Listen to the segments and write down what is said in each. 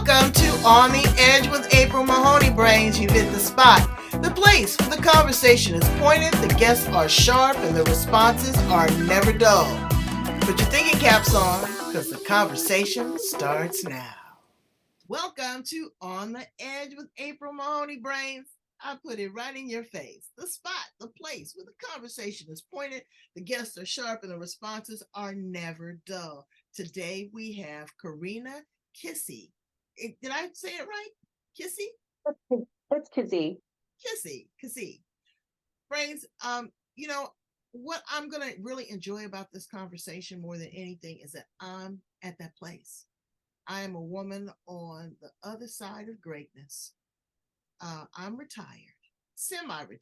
Welcome to On the Edge with April Mahoney Brains. You've hit the spot. The place where the conversation is pointed, the guests are sharp, and the responses are never dull. Put your thinking caps on, because the conversation starts now. Welcome to On the Edge with April Mahoney Brains. I put it right in your face. The spot, the place where the conversation is pointed, the guests are sharp, and the responses are never dull. Today we have Karena Keesee. Did I say it right? Keesee? It's Keesee. Keesee. Brains, what I'm going to really enjoy about this conversation more than anything is that I'm at that place. I am a woman on the other side of greatness. I'm retired, semi-retired,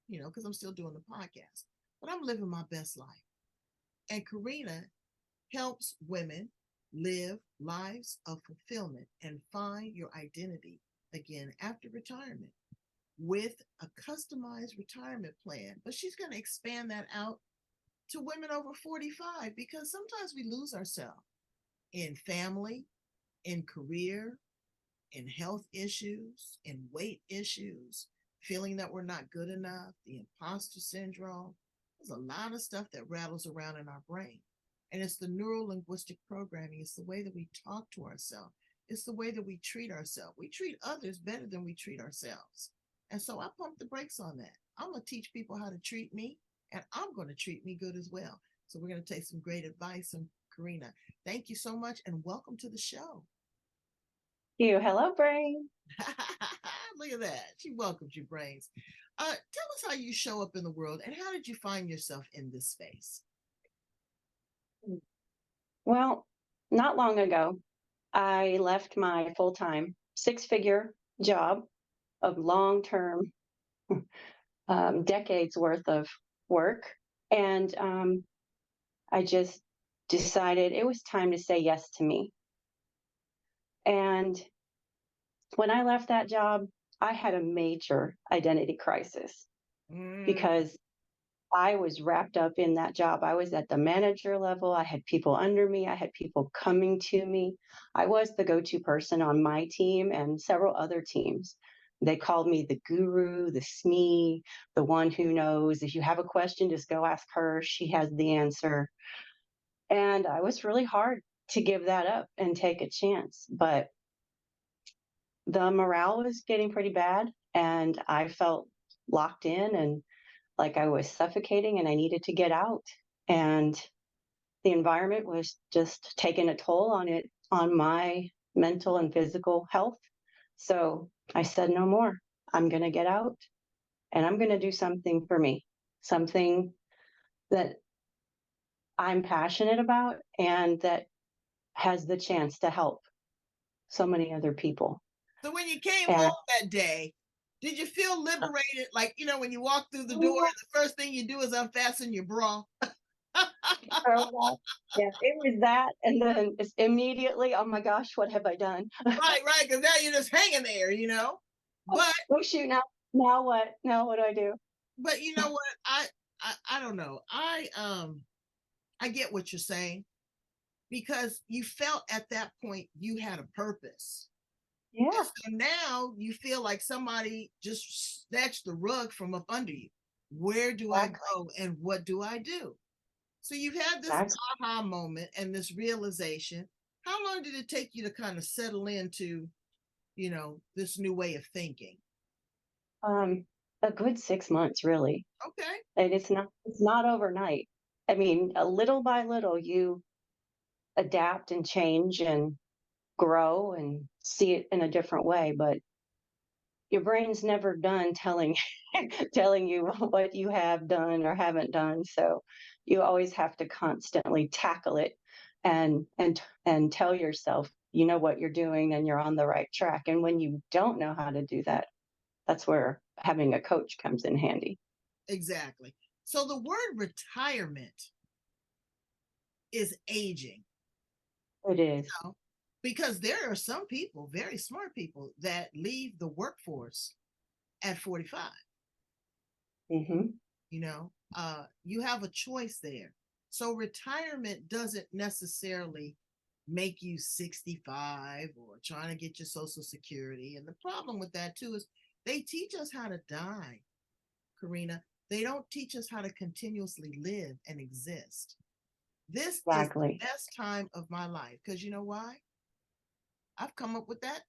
because I'm still doing the podcast, but I'm living my best life. And Karena helps women live lives of fulfillment and find your identity again after retirement with a customized retirement plan. But she's going to expand that out to women over 45 because sometimes we lose ourselves in family, in career, in health issues, in weight issues, feeling that we're not good enough, the imposter syndrome. There's a lot of stuff that rattles around in our brain. And it's the neuro-linguistic programming. It's the way that we talk to ourselves. It's the way that we treat ourselves. We treat others better than we treat ourselves. And so I pump the brakes on that. I'm going to teach people how to treat me, and I'm going to treat me good as well. So we're going to take some great advice from Karena. Thank you so much, and welcome to the show. Hello, Brain. Look at that. She welcomed you, Brains. Tell us how you show up in the world, and how did you find yourself in this space? Well, not long ago, I left my full-time six-figure job of long-term, decades worth of work. And I just decided it was time to say yes to me. And when I left that job, I had a major identity crisis because I was wrapped up in that job. I was at the manager level. I had people under me. I had people coming to me. I was the go-to person on my team and several other teams. They called me the guru, the SME, the one who knows. If you have a question, just go ask her. She has the answer. And I was really hard to give that up and take a chance. But the morale was getting pretty bad, and I felt locked in and like I was suffocating and I needed to get out. And the environment was just taking a toll on my mental and physical health. So I said, no more. I'm going to get out and I'm going to do something for me, something that I'm passionate about and that has the chance to help so many other people. So when you came home that day, did you feel liberated? Like, when you walk through the door, the first thing you do is unfasten your bra. Yeah, it was that. And then it's immediately, oh my gosh, what have I done? Right. Because now you're just hanging there, But oh shoot, now what? Now what do I do? But you know what? I don't know. I get what you're saying because you felt at that point you had a purpose. Yeah. And so now you feel like somebody just snatched the rug from up under you. Where do I go and what do I do? So you've had this aha moment and this realization. How long did it take you to kind of settle into, this new way of thinking? A good 6 months, really. Okay. And it's not overnight. I mean, a little by little, you adapt and change and grow and see it in a different way. But your brain's never done telling telling you what you have done or haven't done. So you always have to constantly tackle it and tell yourself you know what you're doing and you're on the right track. And when you don't know how to do that, that's where having a coach comes in handy. Exactly. So the word retirement is aging. It is. Because there are some people, very smart people, that leave the workforce at 45. Mm-hmm. You have a choice there. So retirement doesn't necessarily make you 65 or trying to get your social security. And the problem with that too is they teach us how to die, Karena. They don't teach us how to continuously live and exist. This is the Exactly. best time of my life because you know why? I've come up with that.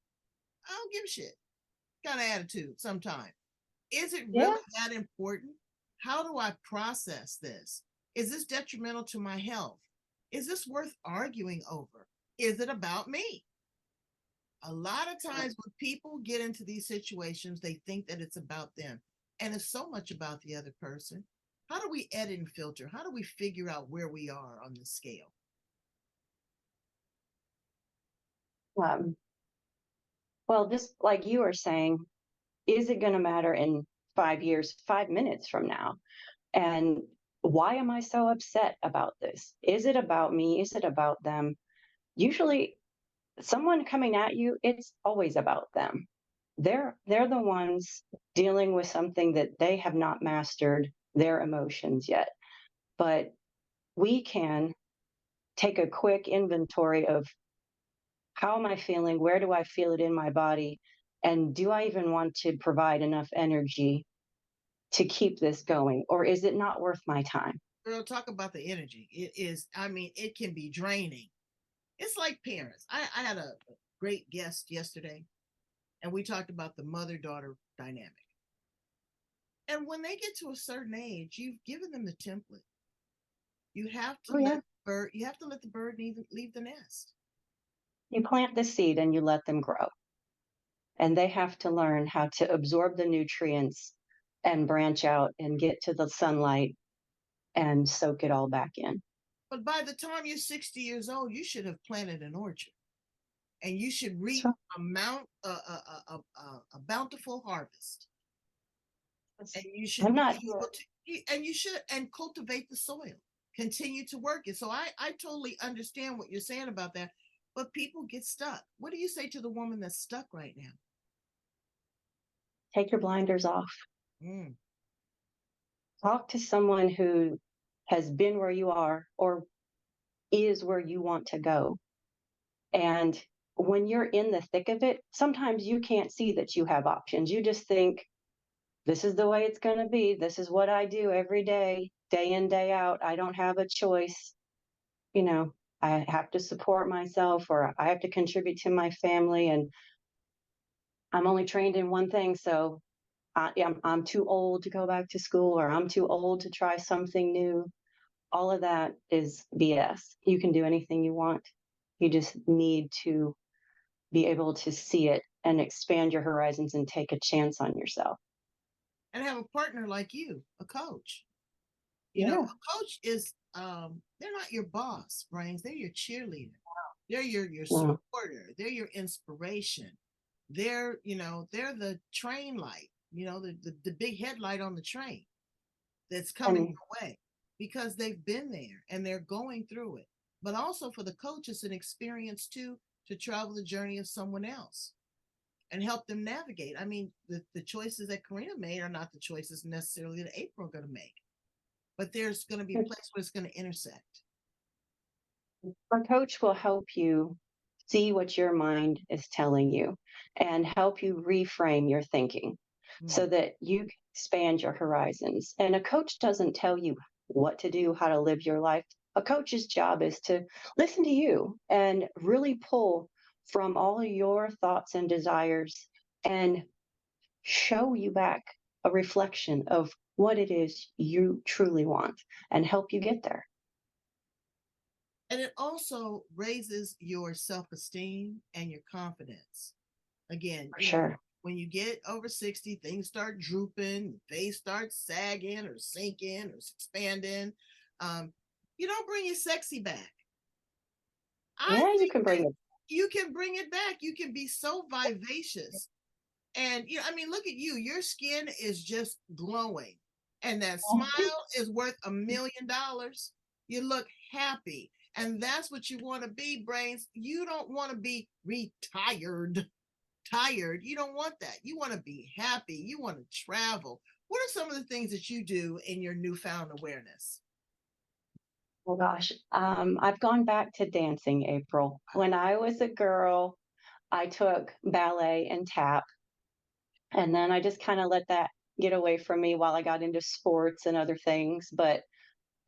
I don't give a shit kind of attitude sometimes. Is it Yeah. really that important? How do I process this? Is this detrimental to my health? Is this worth arguing over? Is it about me? A lot of times when people get into these situations, they think that it's about them. And it's so much about the other person. How do we edit and filter? How do we figure out where we are on the scale? Um, well, just like you are saying, is it going to matter in 5 years, 5 minutes from now? And why am I so upset about this? Is it about me? Is it about them? Usually, someone coming at you, it's always about them. They're the ones dealing with something that they have not mastered their emotions yet. But we can take a quick inventory of how am I feeling? Where do I feel it in my body? And do I even want to provide enough energy to keep this going? Or is it not worth my time? Girl, talk about the energy. It is, I mean, it can be draining. It's like parents. I had a great guest yesterday, and we talked about the mother daughter dynamic. And when they get to a certain age, you've given them the template. You have to Oh, let yeah. the bird, you have to let the bird leave the nest. You plant the seed and you let them grow. And they have to learn how to absorb the nutrients and branch out and get to the sunlight and soak it all back in. But by the time you're 60 years old, you should have planted an orchard, and you should reap So a bountiful harvest. And you should I'm be not able to, and you should, and cultivate the soil, continue to work it. So I totally understand what you're saying about that. But people get stuck. What do you say to the woman that's stuck right now? take your blinders off. Mm. Talk to someone who has been where you are or is where you want to go. And when you're in the thick of it, sometimes you can't see that you have options. You just think, this is the way it's going to be. This is what I do every day in, day out. I don't have a choice. You know, I have to support myself or I have to contribute to my family. And I'm only trained in one thing. So I'm too old to go back to school or I'm too old to try something new. All of that is BS. You can do anything you want. You just need to be able to see it and expand your horizons and take a chance on yourself. And have a partner like you, a coach. You know, Yeah. a coach is they're not your boss, brains. They're your cheerleader. They're your Well, supporter. They're your inspiration. They're the train light, the big headlight on the train that's coming and your way because they've been there and they're going through it. But also for the coach, it's an experience too to travel the journey of someone else and help them navigate. I mean, the choices that Karena made are not the choices necessarily that April are going to make, but there's going to be a place where it's going to intersect. our coach will help you see what your mind is telling you and help you reframe your thinking so Hmm. that you can expand your horizons. And a coach doesn't tell you what to do, how to live your life. A coach's job is to listen to you and really pull from all of your thoughts and desires and show you back a reflection of what it is you truly want and help you get there. And it also raises your self esteem and your confidence. Again, For sure. when you get over 60, things start drooping, face starts sagging or sinking or expanding. Um, you don't bring your sexy back. I Yeah, you think can that bring it. you can bring it back. You can be so vivacious. And, I mean, look at you. Your skin is just glowing. And that smile is worth $1 million. You look happy. And that's what you want to be, brains. You don't want to be retired tired. You don't want that. You want to be happy. You want to travel. What are some of the things that you do in your newfound awareness? Oh gosh, I've gone back to dancing, April. When I was a girl, I took ballet and tap, and then I just kind of let that get away from me while I got into sports and other things. But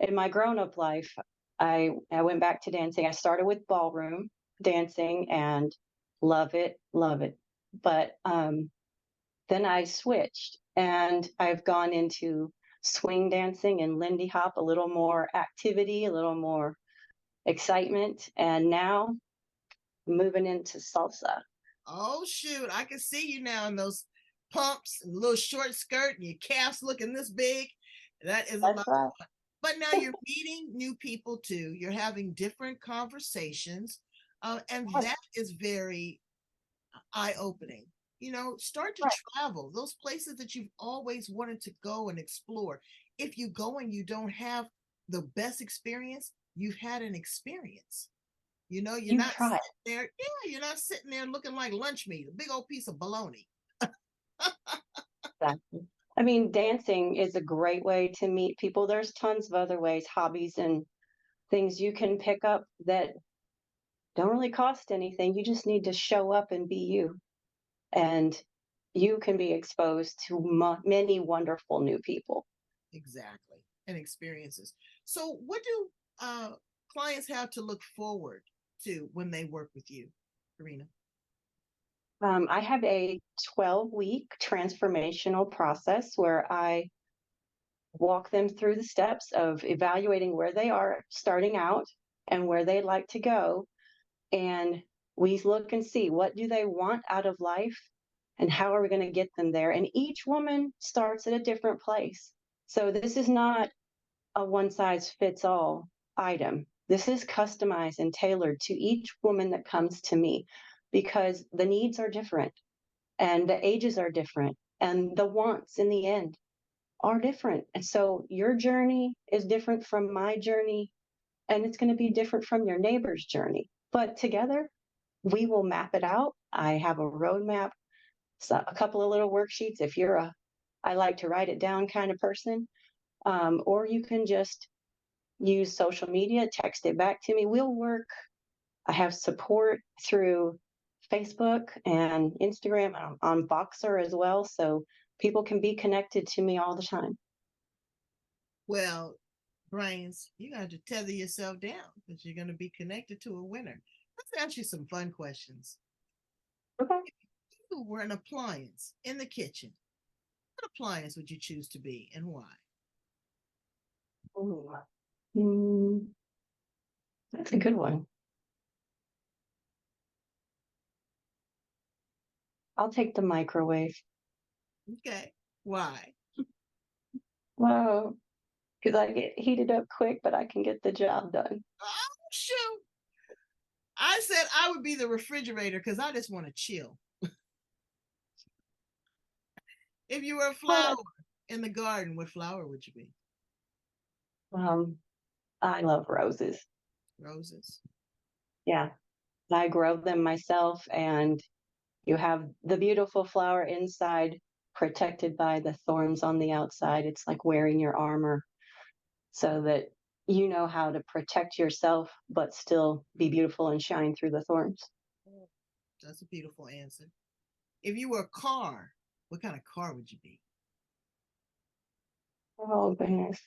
in my grown-up life, I went back to dancing. I started with ballroom dancing and love it, love it. But then I switched and I've gone into swing dancing and Lindy Hop, a little more activity, a little more excitement, and now moving into salsa. Oh shoot, I can see you now in those pumps and little short skirt and your calves looking this big. That is a That's lot. right. But now you're meeting new people too. You're having different conversations, and Yes, that is very eye opening. You know, start to right. travel those places that you've always wanted to go and explore. If you go and you don't have the best experience, you've had an experience. You know, you're You not try. sitting there. Yeah, you're not sitting there looking like lunch meat, a big old piece of bologna. Exactly. I mean, dancing is a great way to meet people. There's tons of other ways, hobbies and things you can pick up that don't really cost anything. You just need to show up and be you. And you can be exposed to many wonderful new people. Exactly, and experiences. So, what do clients have to look forward to when they work with you, Karena? I have a 12-week transformational process where I walk them through the steps of evaluating where they are starting out and where they'd like to go. And we look and see what do they want out of life and how are we going to get them there. And each woman starts at a different place. So this is not a one size fits all item. This is customized and tailored to each woman that comes to me because the needs are different and the ages are different and the wants in the end are different. And so your journey is different from my journey and it's going to be different from your neighbor's journey. But together, we will map it out. I have a roadmap, so a couple of little worksheets if you're a I like to write it down kind of person. Or you can just use social media, text it back to me. We'll work. I have support through Facebook and Instagram. I'm on Boxer as well. So people can be connected to me all the time. Well, Brains, you got to tether yourself down because you're going to be connected to a winner. Let's ask you some fun questions. Okay. If you were an appliance in the kitchen, what appliance would you choose to be and why? Ooh. Mm, that's a good one. I'll take the microwave. Okay, why? Wow. Because I get heated up quick, but I can get the job done. Oh, shoot. I said I would be the refrigerator because I just want to chill. If you were a flower But in the garden, what flower would you be? um, I love roses. Roses. Yeah, I grow them myself, and you have the beautiful flower inside, protected by the thorns on the outside. It's like wearing your armor so that you know how to protect yourself, but still be beautiful and shine through the thorns. That's a beautiful answer. If you were a car, what kind of car would you be? Oh, goodness.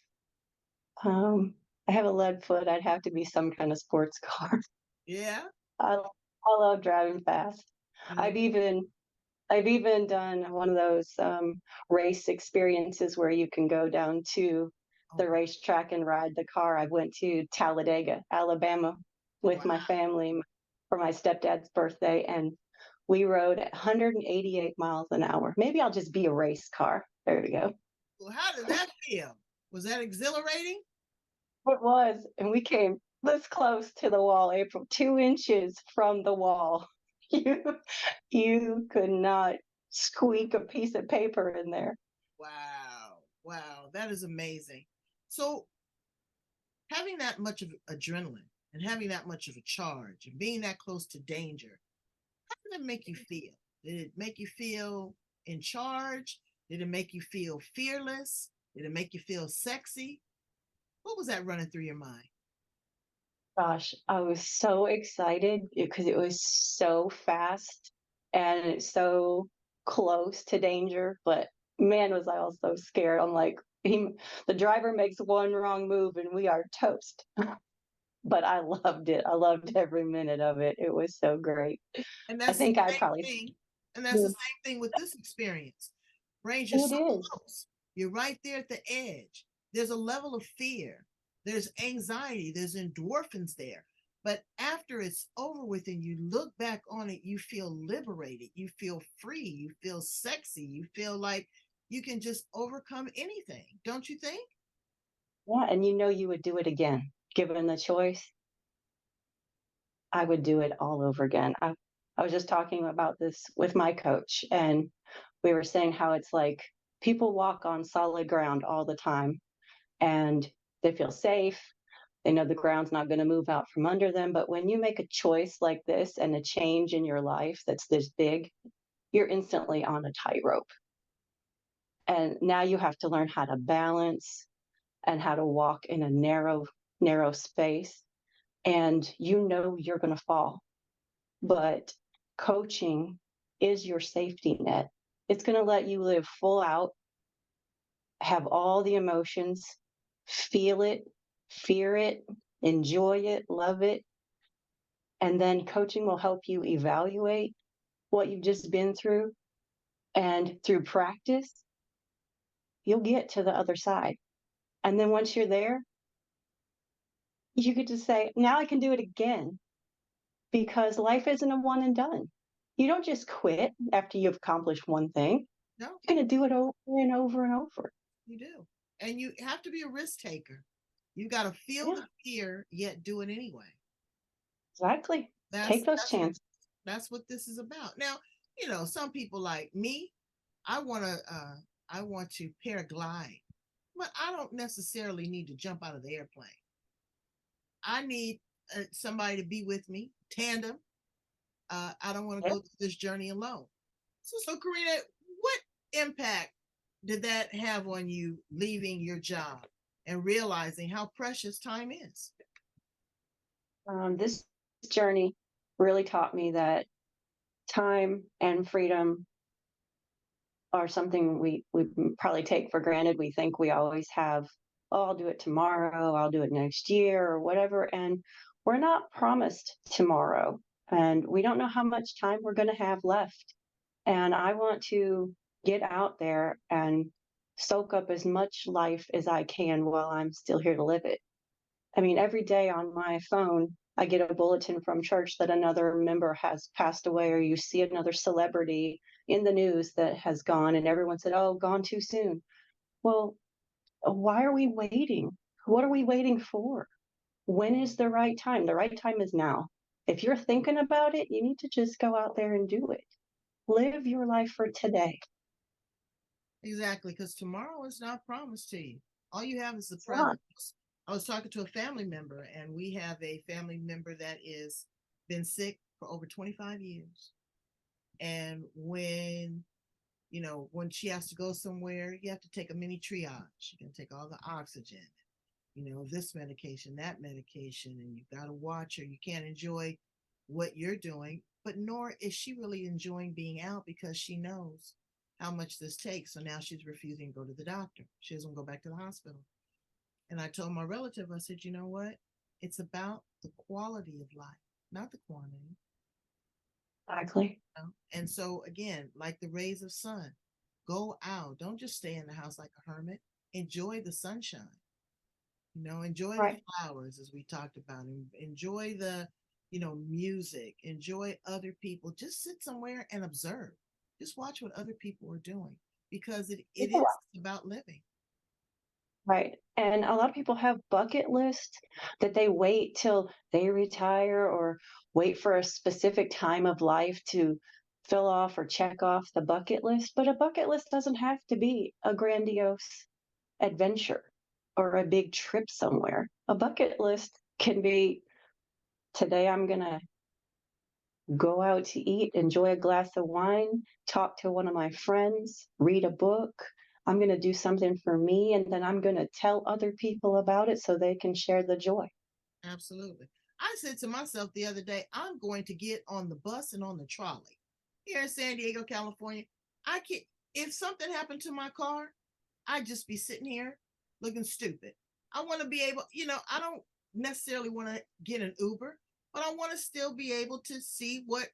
Um, I have a lead foot. I'd have to be some kind of sports car. Yeah. I, I love driving fast. Yeah. I've even I've even done one of those race experiences where you can go down to Oh, the racetrack and ride the car. I went to Talladega, Alabama with wow. my family for my stepdad's birthday, and we rode at 188 miles an hour. Maybe I'll just be a race car. There we go. Well, how did that feel? Was that exhilarating? It was, and we came this close to the wall, April, 2 inches from the wall. You, you could not squeak a piece of paper in there. Wow. Wow. That is amazing. So, having that much of adrenaline and having that much of a charge and being that close to danger, how did it make you feel? Did it make you feel in charge? Did it make you feel fearless? Did it make you feel sexy? What was that running through your mind? Gosh, I was so excited because it was so fast and it's so close to danger, but man, was I also scared. I'm like, the driver makes one wrong move and we are toast. But I loved it. I loved every minute of it. It was so great. And I that's the think I same probably thing. And that's the yeah, same thing with this experience. Brains, you're it so is. close. You're right there at the edge. There's a level of fear. There's anxiety. There's endorphins there. But after it's over with and you look back on it, you feel liberated. You feel free. You feel sexy. You feel like you can just overcome anything. Don't you think? Yeah, and you know you would do it again. Given the choice, I would do it all over again. I was just talking about this with my coach, and we were saying how it's like people walk on solid ground all the time and they feel safe. They know the ground's not going to move out from under them. But when you make a choice like this and a change in your life that's this big, you're instantly on a tightrope. And now you have to learn how to balance and how to walk in a narrow space. And you know you're going to fall. But coaching is your safety net. It's going to let you live full out, have all the emotions, feel it, fear it, enjoy it, love it. And then coaching will help you evaluate what you've just been through. And through practice, you'll get to the other side. And then once you're there, you get to say, now I can do it again because life isn't a one and done. You don't just quit after you've accomplished one thing. No, You're going to do it over and over and over. you do. And you have to be a risk taker. You got to feel Yeah, the fear, yet do it anyway. exactly. That's Take those that's what chances. that's what this is about. Now, some people like me, I want to paraglide, but I don't necessarily need to jump out of the airplane. I need somebody to be with me, tandem. I don't want to Yeah. go through this journey alone. So Karina, what impact did that have on you leaving your job and realizing how precious time is? This journey really taught me that time and freedom are something we probably take for granted. We think we always have, oh, I'll do it tomorrow, I'll do it next year, or whatever. And we're not promised tomorrow. And we don't know how much time we're going to have left. And I want to get out there and soak up as much life as I can while I'm still here to live it. I mean, every day on my phone, I get a bulletin from church that another member has passed away, or you see another celebrity in the news that has gone, and everyone said, oh, gone too soon. Well, why are we waiting? What are we waiting for? When is the right time? The right time is now. If you're thinking about it, you need to just go out there and do it. Live your life for today. Exactly, because tomorrow is not promised to you. All you have is the It's not. present. I was talking to a family member, and we have a family member that is been sick for over 25 years. And when she has to go somewhere, you have to take a mini triage. You can take all the oxygen, this medication, that medication, and you got to watch her. You can't enjoy what you're doing, but nor is she really enjoying being out because she knows how much this takes. So now she's refusing to go to the doctor. She doesn't go back to the hospital. And I told my relative, I said, you know what? It's about the quality of life, not the quantity. Exactly. And so, again, like the rays of sun, go out. Don't just stay in the house like a hermit. Enjoy the sunshine. Enjoy the Right. flowers as we talked about, and enjoy the, music, enjoy other people. Just sit somewhere and observe. Just watch what other people are doing because it is about living. Right. And a lot of people have bucket lists that they wait till they retire or wait for a specific time of life to fill off or check off the bucket list. But a bucket list doesn't have to be a grandiose adventure or a big trip somewhere. A bucket list can be today I'm going to go out to eat, enjoy a glass of wine, talk to one of my friends, read a book. I'm going to do something for me, and then I'm going to tell other people about it so they can share the joy. Absolutely. I said to myself the other day, I'm going to get on the bus and on the trolley here in San Diego, California. I can't, if something happened to my car, I'd just be sitting here looking stupid. I want to be able, I don't necessarily want to get an Uber, but I want to still be able to see what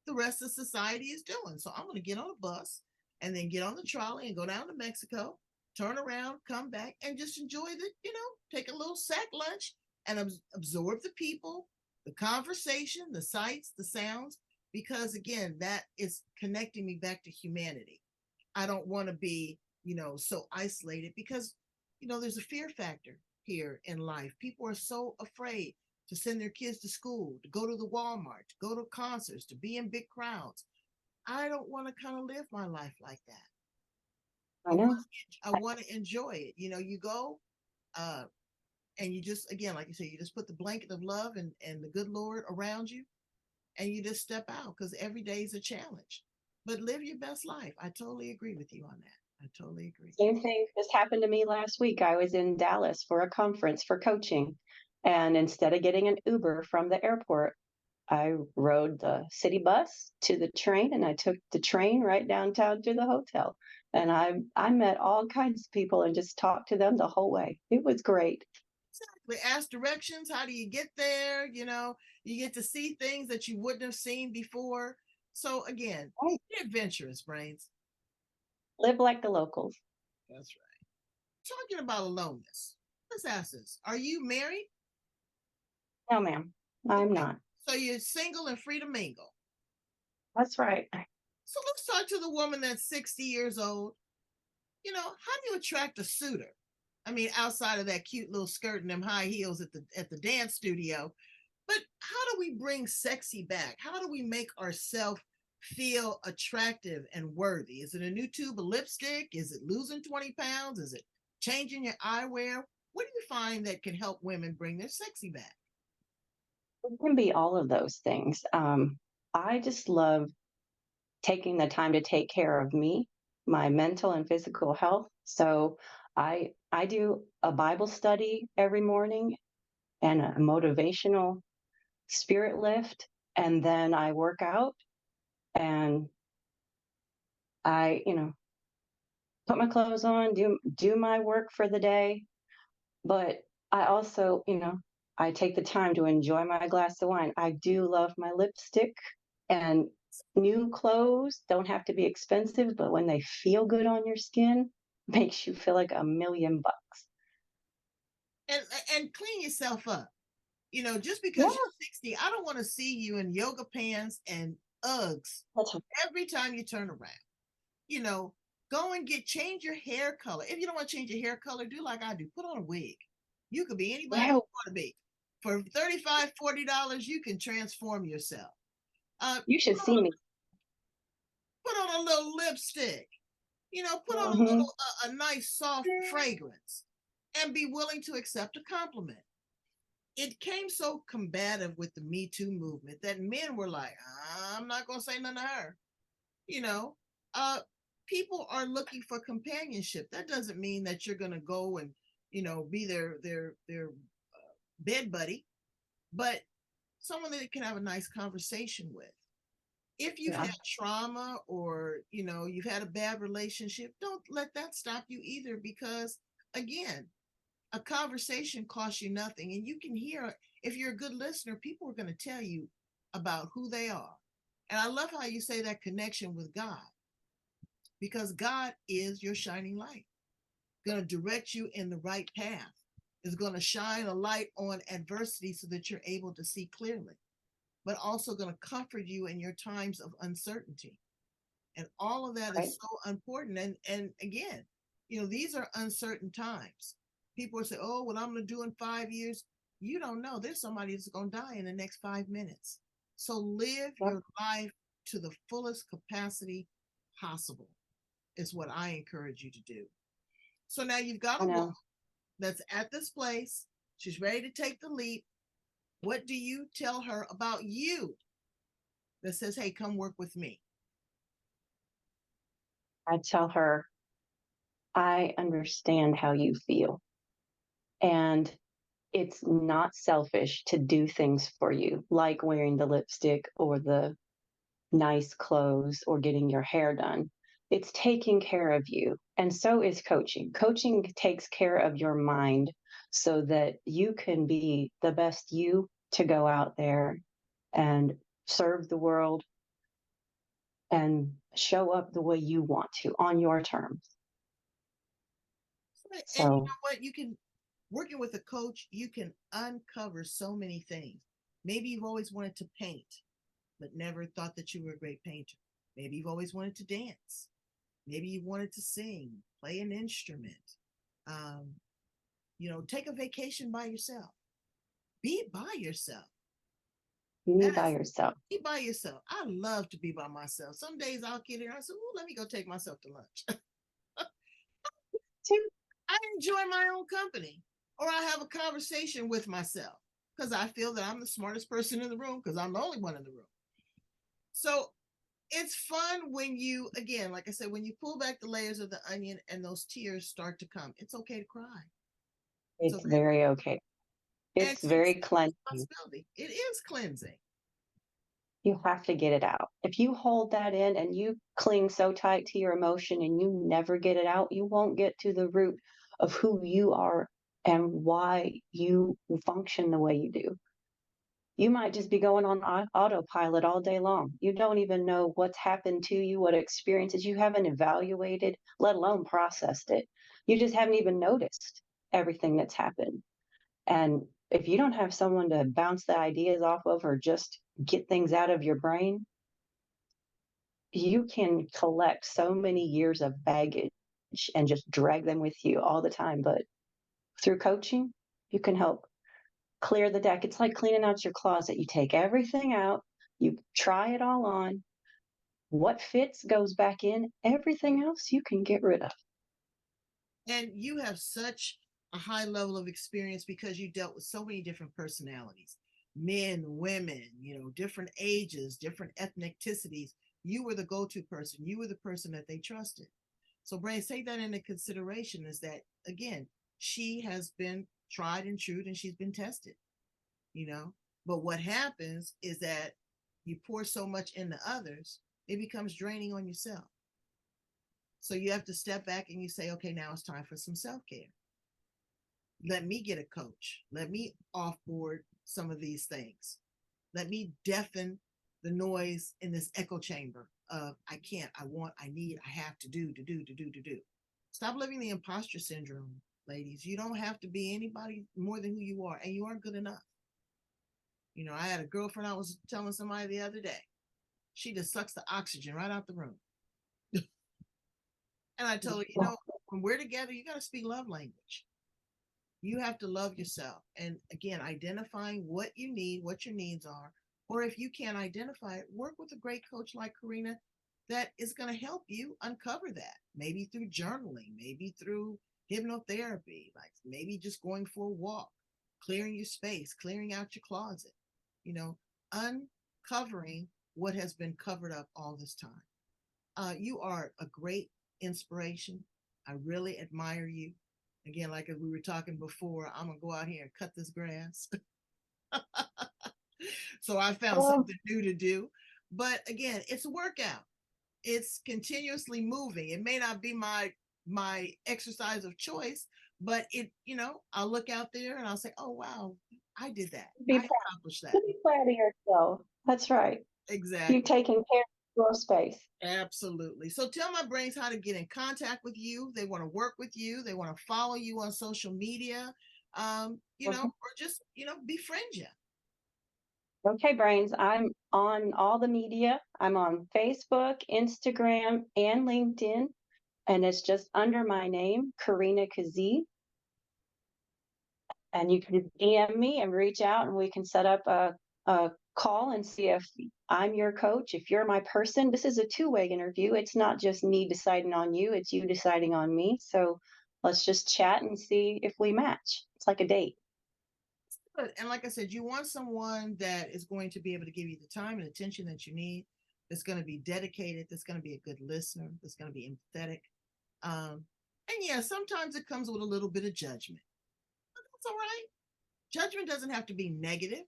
the rest of society is doing. So I'm going to get on a bus and then get on the trolley and go down to Mexico, turn around, come back, and just enjoy take a little sack lunch and absorb the people, the conversation, the sights, the sounds, because again, that is connecting me back to humanity. I don't want to be, so isolated because, there's a fear factor here in life. People are so afraid to send their kids to school, to go to the Walmart, to go to concerts, to be in big crowds. I don't want to kind of live my life like that. I know. I want to enjoy it. You go, uh, and you just, again, like you say, you just put the blanket of love and the good Lord around you, and you just step out because every day is a challenge. But live your best life. I totally agree with you on that. I totally agree. Same thing just happened to me last week. I was in Dallas for a conference for coaching. And instead of getting an Uber from the airport, I rode the city bus to the train and I took the train right downtown to the hotel. And I met all kinds of people and just talked to them the whole way. It was great. Exactly. Ask directions. How do you get there? You get to see things that you wouldn't have seen before. So again, Right. be adventurous, brains. Live like the locals. That's right. Talking about aloneness. Let's ask this. Are you married? No, ma'am, I'm Okay. not. So you're single and free to mingle. That's right. So let's talk to the woman that's 60 years old. How do you attract a suitor? I mean, outside of that cute little skirt and them high heels at the dance studio, but how do we bring sexy back? How do we make ourselves feel attractive and worthy? Is it a new tube of lipstick? Is it losing 20 pounds? Is it changing your eyewear? What do you find that can help women bring their sexy back? It can be all of those things. I just love taking the time to take care of me, my mental and physical health. So I do a Bible study every morning and a motivational spirit lift, and then I work out and I, put my clothes on, do my work for the day. But I also, I take the time to enjoy my glass of wine. I do love my lipstick, and new clothes don't have to be expensive, but when they feel good on your skin, makes you feel like $1,000,000. And and clean yourself up. Just Yeah, because you're 60, I don't want to see you in yoga pants and Uggs that's every time you turn around. You know, Go and change your hair color. If you don't want to change your hair color, do like I do. Put on a wig. You could be anybody you yeah. want to be. For $35, $40, you can transform yourself. You should see me. Put on a little lipstick. Put on a Hmm. little a nice soft fragrance, and be willing to accept a compliment. It came so combative with the Me Too movement that men were like, I'm not gonna say nothing to her. You know, uh, People are looking for companionship. That doesn't mean that you're gonna go and be their bed buddy, but someone that can have a nice conversation with. If you've Yeah, had trauma or you've had a bad relationship, don't let that stop you either, because again, a conversation costs you nothing, and you can hear, if you're a good listener, people are going to tell you about who they are. And I love how you say that connection with God, because God is your shining light, going to direct you in the right path, is going to shine a light on adversity so that you're able to see clearly, but also going to comfort you in your times of uncertainty. And all of that right. is so important. And again, these are uncertain times. People say, oh, what I'm going to do in 5 years, you don't know. There's somebody that's going to die in the next 5 minutes. So live Yep, your life to the fullest capacity possible, is what I encourage you to do. So now you've got I a woman know. that's at this place. She's ready to take the leap. What do you tell her about you that says, hey, come work with me? I tell her, I understand how you feel. And it's not selfish to do things for you, like wearing the lipstick or the nice clothes or getting your hair done. It's taking care of you. And so is coaching. Coaching takes care of your mind so that you can be the best you to go out there and serve the world and show up the way you want to on your terms. Right. And you So know what? You can, working with a coach, you can uncover so many things. Maybe you've always wanted to paint, but never thought that you were a great painter. Maybe you've always wanted to dance. Maybe you wanted to sing, play an instrument. Um, take a vacation by yourself. Be by yourself. be That by is, yourself. be by yourself. I love to be by myself. Some days I'll get here. I say, "Oh, let me go take myself to lunch." Too. I enjoy my own company, or I have a conversation with myself because I feel that I'm the smartest person in the room because I'm the only one in the room. So it's fun when you, again, like I said, when you pull back the layers of the onion and those tears start to come. It's okay to cry. It's It's okay to very okay. and It's take very cleansing. responsibility. It is cleansing. You have to get it out. If you hold that in and you cling so tight to your emotion and you never get it out, you won't get to the root of who you are and why you function the way you do. You might just be going on autopilot all day long. You don't even know what's happened to you, what experiences you haven't evaluated, let alone processed it. You just haven't even noticed everything that's happened. And if you don't have someone to bounce the ideas off of or just get things out of your brain, you can collect so many years of baggage and just drag them with you all the time. But through coaching, you can help clear the deck. It's like cleaning out your closet. You take everything out, you try it all on. What fits goes back in. Everything else you can get rid of. And you have such a high level of experience because you dealt with so many different personalities, men, women, different ages, different ethnicities. You were the go to person. You were the person that they trusted. So, Brain, take that into consideration is that, again, she has been tried and true and she's been tested, you know. But what happens is that you pour so much into others, it becomes draining on yourself. So you have to step back and you say, okay, now it's time for some self care. Let me get a coach. Let me offboard some of these things. Let me deafen the noise in this echo chamber of I can't, I want, I need, I have to do, to do, to do, to do. Stop living the imposter syndrome, ladies. You don't have to be anybody more than who you are, and you aren't good enough. I had a girlfriend I was telling somebody the other day. She just sucks the oxygen right out the room. And I told her, when we're together, you got to speak love language. You have to love yourself. And again, identifying what you need, what your needs are, or if you can't identify it, work with a great coach like Karena that is going to help you uncover that. Maybe through journaling, maybe through hypnotherapy, like maybe just going for a walk, clearing your space, clearing out your closet, you know, uncovering what has been covered up all this time. You are a great inspiration. I really admire you. Again, like we were talking before, I'm gonna go out here and cut this grass. So I found Oh, something new to do. But again, it's a workout. It's continuously moving. It may not be my exercise of choice, but I'll look out there and I'll say, "Oh wow, I did that. be I proud, accomplished that." be proud of yourself. That's right. You Exactly. taking care of your space. Absolutely. So tell my brains how to get in contact with you. They want to work with you. They want to follow you on social media, Mhm. or just, befriend you. Okay, Brains. I'm on all the media. I'm on Facebook, Instagram, and LinkedIn, and it's just under my name, Karena Keesee. And you can DM me and reach out, and we can set up a call and see if I'm your coach, if you're my person. This is a two-way interview. It's not just me deciding on you, it's you deciding on me. So let's just chat and see if we match. It's like a date. Good. And like I said, you want someone that is going to be able to give you the time and attention that you need, that's going to be dedicated, that's going to be a good listener, that's going to be empathetic. And yeah, sometimes it comes with a little bit of judgment, but that's all right. Judgment doesn't have to be negative.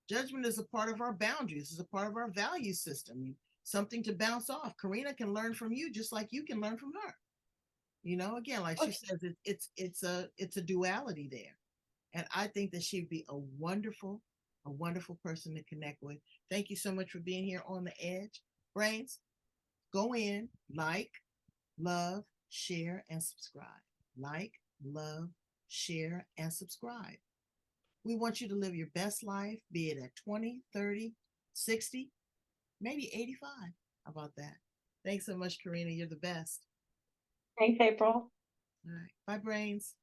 Judgment is a part of our boundaries, is a part of our value system, something to bounce off. Karena can learn from you just like you can learn from her. Again, like she Okay. says, it's a duality there. And I think that she'd be a wonderful person to connect with. Thank you so much for being here on the edge. Brains, go in, like, love, share, and subscribe. Like, love, share, and subscribe. We want you to live your best life, be it at 20, 30, 60, maybe 85. How about that? Thanks so much, Karena. You're the best. Thanks, April. All right. Bye, brains.